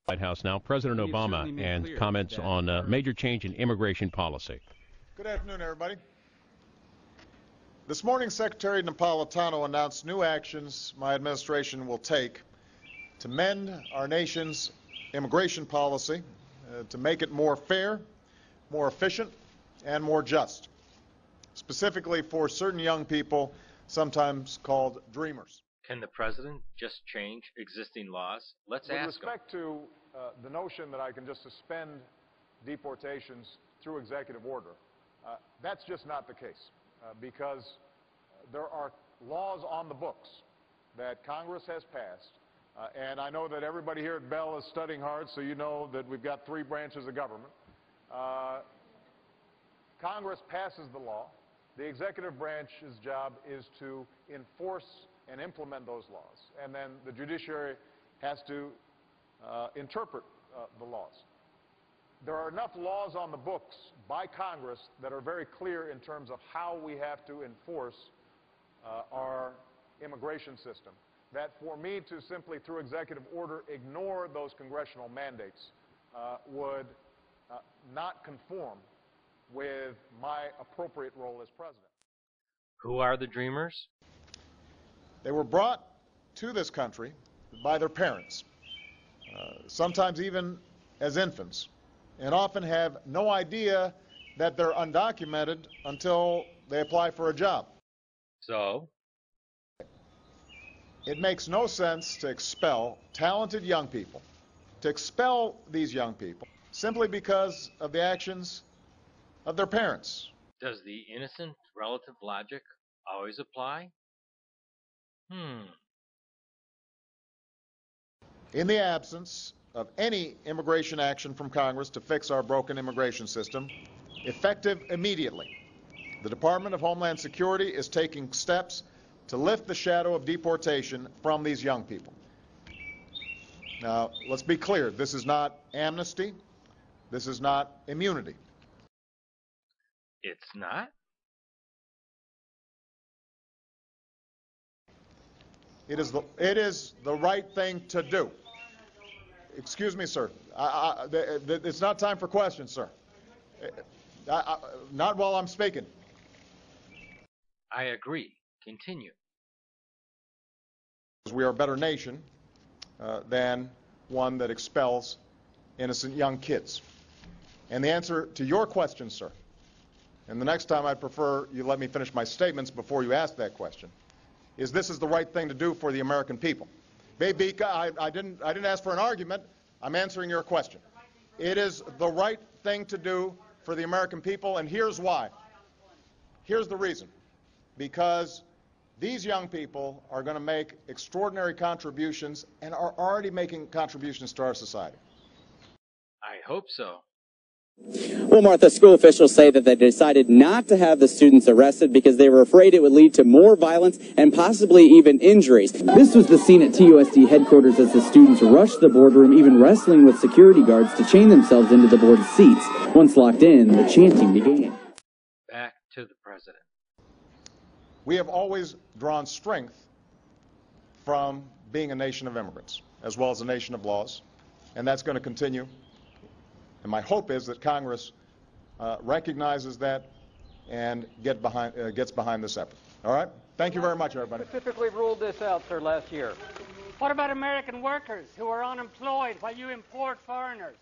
White House now, President Obama, and comments on major change in immigration policy. Good afternoon, everybody. This morning, Secretary Napolitano announced new actions my administration will take to mend our nation's immigration policy, to make it more fair, more efficient, and more just, specifically for certain young people, sometimes called dreamers. Can the president just change existing laws? Let's ask him. With respect to the notion that I can just suspend deportations through executive order, that's just not the case, because there are laws on the books that Congress has passed, and I know that everybody here at Bell is studying hard, so you know that we've got three branches of government. Congress passes the law. The executive branch's job is to enforce and implement those laws, and then the judiciary has to interpret the laws. There are enough laws on the books by Congress that are very clear in terms of how we have to enforce our immigration system, that for me to simply, through executive order, ignore those congressional mandates would not conform with my appropriate role as president. Who are the dreamers? They were brought to this country by their parents, sometimes even as infants, and often have no idea that they're undocumented until they apply for a job. So? It makes no sense to expel talented young people, to expel these young people simply because of the actions of their parents. Does the innocent relative logic always apply? In the absence of any immigration action from Congress to fix our broken immigration system, effective immediately, the Department of Homeland Security is taking steps to lift the shadow of deportation from these young people. Now, let's be clear. This is not amnesty. This is not immunity. It's not? It is the right thing to do. Excuse me, sir. It's not time for questions, sir. Not while I'm speaking. I agree. Continue. We are a better nation than one that expels innocent young kids. And the answer to your question, sir, and the next time I'd prefer you let me finish my statements before you ask that question, is this is the right thing to do for the American people. Baby, I didn't ask for an argument. I'm answering your question. It is the right thing to do for the American people, and here's why. Here's the reason. Because these young people are going to make extraordinary contributions and are already making contributions to our society. I hope so. Well, Martha, school officials say that they decided not to have the students arrested because they were afraid it would lead to more violence and possibly even injuries. This was the scene at TUSD headquarters as the students rushed the boardroom, even wrestling with security guards to chain themselves into the board's seats. Once locked in, the chanting began. Back to the president. We have always drawn strength from being a nation of immigrants, as well as a nation of laws, and that's going to continue. And my hope is that Congress recognizes that and gets behind this effort. All right? Thank you very much, everybody. Specifically ruled this out, sir, last year. What about American workers who are unemployed while you import foreigners?